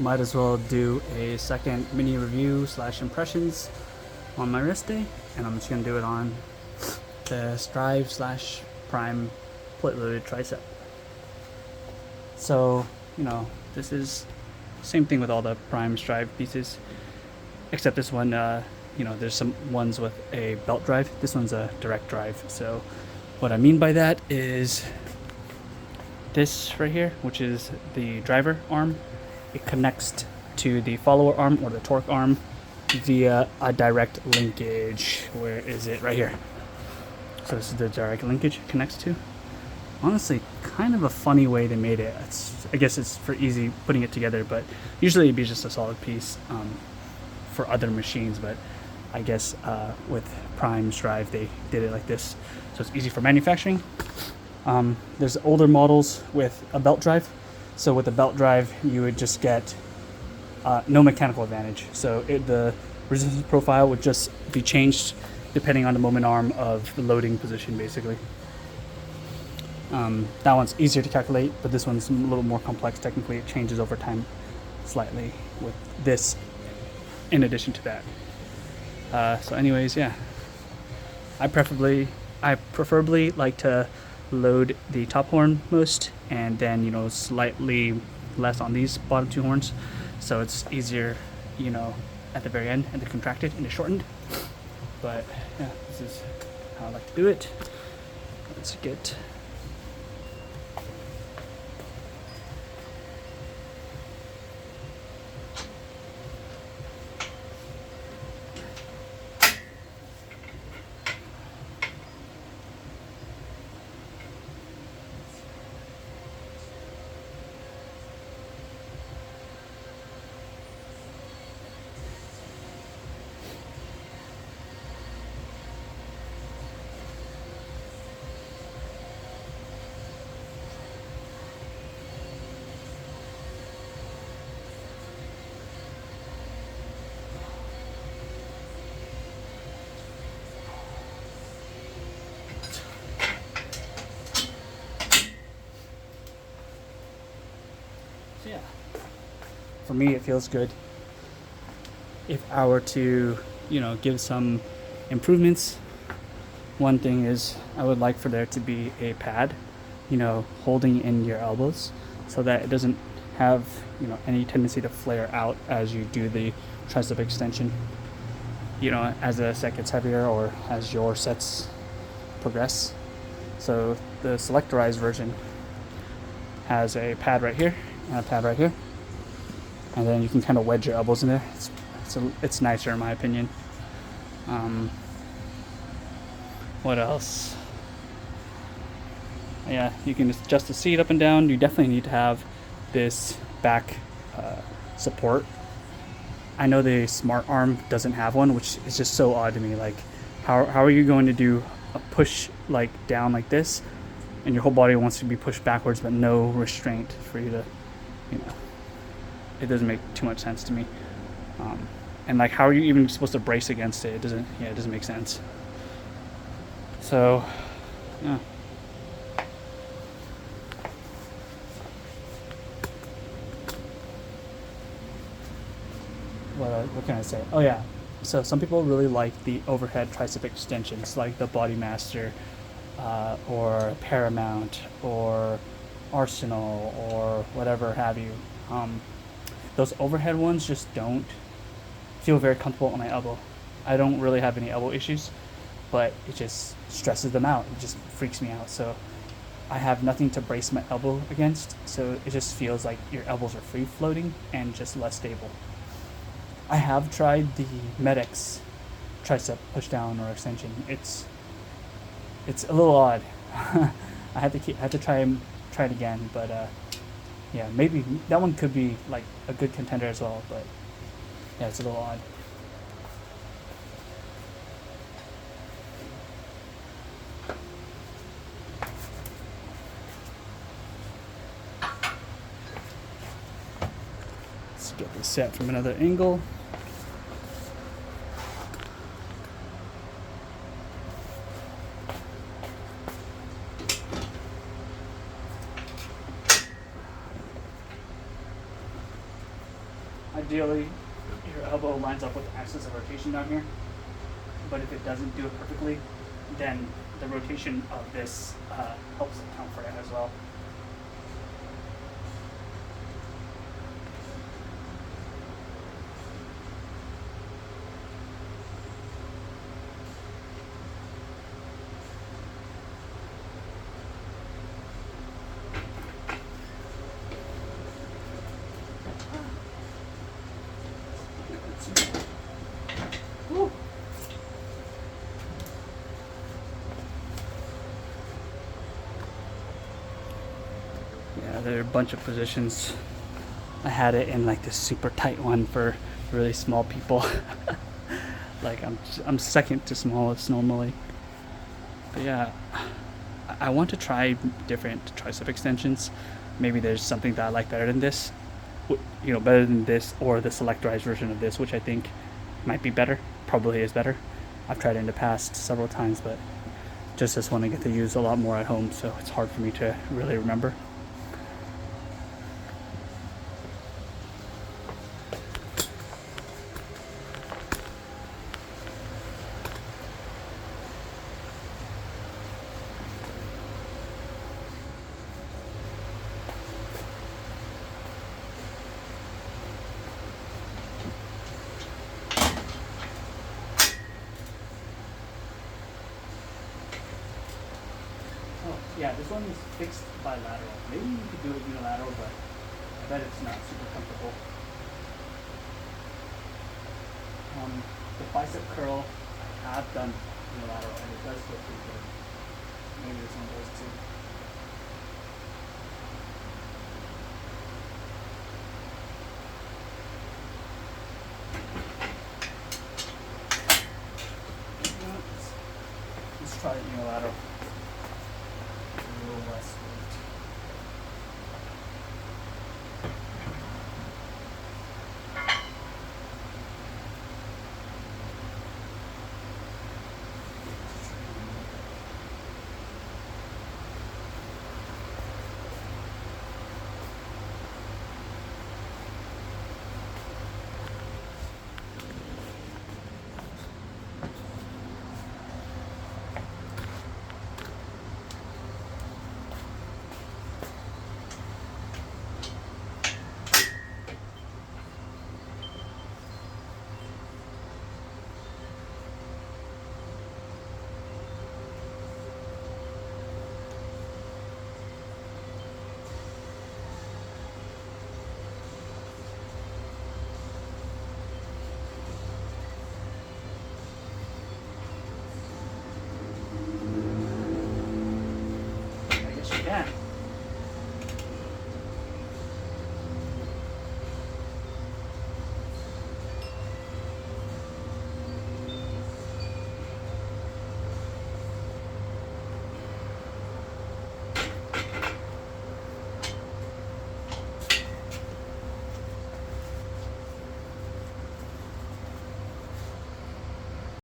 might as well do a second mini review slash impressions on my wrist day, and I'm just gonna do it on the Strive slash Prime plate loaded tricep. So, you know, this is same thing with all the Prime Strive pieces, except this one, you know, there's some ones with a belt drive. This one's a direct drive. So what I mean by that is this right here, which is the driver arm, it connects to the follower arm or the torque arm via a direct linkage. Where is it? Right here. So this is the direct linkage it connects to. Honestly, kind of a funny way they made it. I guess it's for easy putting it together, but usually it'd be just a solid piece for other machines. But I guess with Prime Strive, they did it like this, so it's easy for manufacturing. There's older models with a belt drive. So with a belt drive, you would just get no mechanical advantage. So the resistance profile would just be changed depending on the moment arm of the loading position, basically. That one's easier to calculate, but this one's a little more complex. Technically, it changes over time slightly with this in addition to that. So anyways, yeah. I preferably like to load the top horn most, and then, you know, slightly less on these bottom two horns. So it's easier, you know, at the very end, and the contracted and the shortened. But yeah, this is how I like to do it. Let's get yeah. For me, it feels good. If I were to, you know, give some improvements, one thing is I would like for there to be a pad, you know, holding in your elbows so that it doesn't have, you know, any tendency to flare out as you do the tricep extension, you know, as the set gets heavier or as your sets progress. So the selectorized version has a pad right here and a pad right here, and then you can kind of wedge your elbows in there. It's nicer in my opinion. What else? Yeah, you can adjust the seat up and down. You definitely need to have this back support. I know the Smart Arm doesn't have one, which is just so odd to me. Like, how are you going to do a push like down like this, and your whole body wants to be pushed backwards, but no restraint for you to, you know, it doesn't make too much sense to me. And like, how are you even supposed to brace against it? It doesn't make sense. So, yeah. What can I say? Oh yeah. So some people really like the overhead tricep extensions, like the Bodymaster, or Paramount, or Arsenal, or whatever have you. Those overhead ones just don't feel very comfortable on my elbow. I don't really have any elbow issues, but it just stresses them out. It just freaks me out. So I have nothing to brace my elbow against, so it just feels like your elbows are free floating and just less stable. I have tried the Medix tricep push down or extension. It's a little odd. I had to try it again, but yeah, maybe that one could be like a good contender as well. But yeah, it's a little odd. Let's get this set from another angle. Ideally, your elbow lines up with the axis of rotation down here. But if it doesn't do it perfectly, then the rotation of this helps account for it as well. Woo. Yeah, there are a bunch of positions. I had it in like this super tight one for really small people. Like I'm second to smallest normally. But yeah, I want to try different tricep extensions. Maybe there's something that I like better than this. Better than this or the selectorized version of this, which I think might be better. Probably is better. I've tried it in the past several times, but just this one I get to use a lot more at home, so it's hard for me to really remember. Oh, yeah, this one is fixed bilateral. Maybe you could do it unilateral, but I bet it's not super comfortable. The bicep curl I have done unilateral, and it does feel pretty good. Maybe this one does too. Let's try it unilateral.